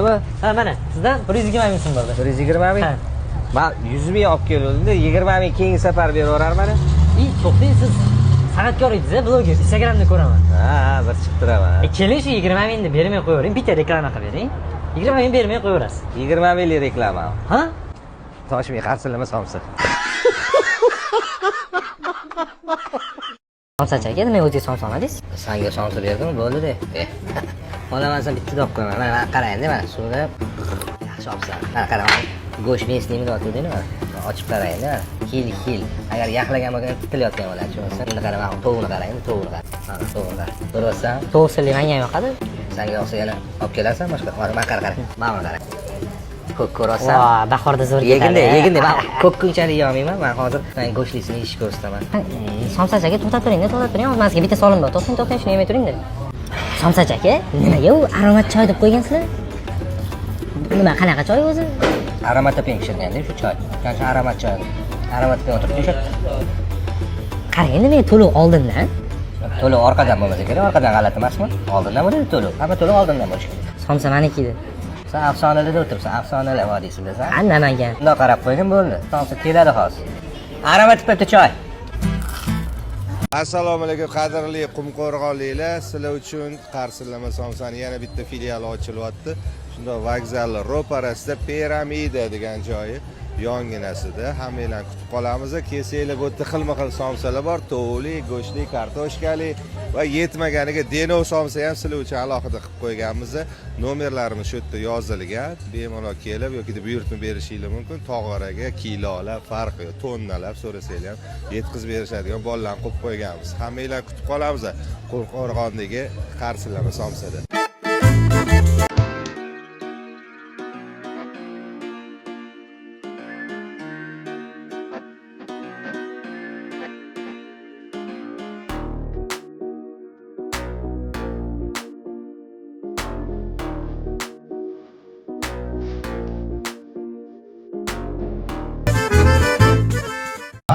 bo'ldimi? Ha, mana sizdan 120 ming so'm bo'ldi. 120 ming? Ha. Men 100 ming olib keldim-da, 20 ming keyingi safar beraverarman. To'xtang, siz san'atkor edingiz, bloger, Instagramda ko'raman. Ha, bir chiqib turaman. Keling shu 20 mingni bermay qo'yavering, bitta reklama qilib bering. 20 ming bermay qo'yaverasiz. 20 minglik reklama. Ha? Toshmay qarsilama somsa. Somsa aka, nima o'zingiz somsa olmadingiz? Senga somsa berdim, bo'ldi-da. Olamansan bitta deb qo'yaman. Mana qarang-da, mana suvda yaxshi olsan. Mana qarang. Go'sht mesnimi deyotdi-da, mana. Ochib qarang-da. Hil. Agar yaxlagan bo'lgan tilayotgan bo'ladi, tushunsan. Endi qarang, tovuqni qarang, tovuqni qarang. Mana tovuqni. Ko'ryapsan? Tovuq sirli menga yoqadi. Senga yoqsa yana olib kelarsan, boshqa. Mana qarang. Mana qarang. Ko'k ko'rasan. Voh, bahorda zo'r ketadi. Yegindi. Men ko'k unchalik yemayman. Men hozir go'shtlisini yeyishni ko'rsataman. Somsa aka, to'xtab turing. Olmasiga bitta solim bor. To'xtang, shuni yemay turing-da. Somsa aka, nimaga u aromat choy deb qo'ygansizlar? Nima, qanaqa choy o'zi? Aromat deb pishirganda shu choy. Qancha aromat choy. Aromat deb o'tirib o'sha. Qarang, endi men to'lov oldindan. To'lov orqadan bo'lmasa kerak, orqadan g'alati emasmi? Oldindan bo'ladi to'lov. Hamma to'lov oldindan bo'lishi kerak. Somsa meniki edi. Sen afsonalarda o'tiribsan, afsonalar vodiysida san. Anlamagan. Bundoq qarab qo'ygin bo'ldi. Somsa keladi hozir. Aromat deb choy. Assalomu alaykum qadrli qumqo'rg'onliklar, sizlar uchun Qarsillama somsani yana bitta filiali ochilyapti. Shunda vokzal ro'parasida Piramida degan joyi yonginasida. Hammanglarni kutib qolamiz. Kelsanglar bu yerda xilma-xil somsalar bor, tovuqli, go'shtli, kartoshkali va yetmaganiga denov somsa ham sizlar uchun alohida qilib qo'yganmiz. Nomerlarimiz shu yerda yozilgan. Bemalol kelib yoki buyurtma berishingiz mumkin. Tog'oraga kilolar, farqi yo'q, tonnalar so'rasanglar ham yetkazib berishadigan bolalarni qo'yib qo'yganmiz. Hammanglarni kutib qolamiz. Qo'rg'ondagi Qarsillama somsada.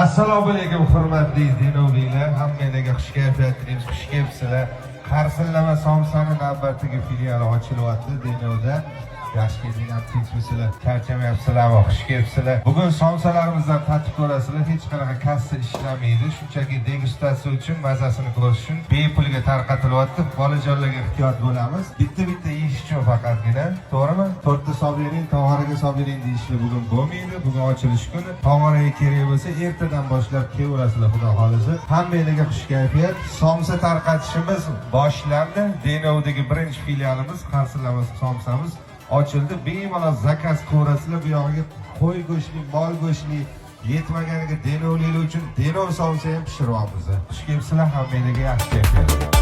Assalomu alaykum hurmatli denovliklar, hammanglarga xush kayfiyat tilaymiz, xush kelibsizlar. Qarsillama somsani navbatdagi filiali ochilyapti Denovda. Yaxshi keldinglar, tinchmisizlar? Charchamayapsizlarmi? Xush kelibsizlar. Bugun somsalarimizdan tatib ko'rasizlar. Hech qanaqa kassa ishlamaydi. Shunchaki degustatsiya uchun, mazasini ko'rish uchun bepulga tarqatilyapti. Bolajonlarga ehtiyot bo'lamiz. Bitta yeyish uchun faqatgina, to'g'rimi? To'rtta sobiring, tog'oraga sobiring deyishni bugun bo'lmaydi. Bugun ochilish kuni. Tog'oraga kerak bo'lsa, ertadan boshlab kelaverasizlar, xudo xolisa. Hammanglarga xush kayfiyat. Somsa tarqatishimiz boshlandi. Denovdagi birinchi filialimiz Qarsillama somsamiz ochildi. Bemalol zakaz ko'rasizlar. Bu yog'iga qo'y go'shtli, mol go'shtli yetmaganiga denovliklar uchun denov somsa ham pishiryapmiz. Xush kelibsizlar, hammanglarga yaxshi kayfiyat.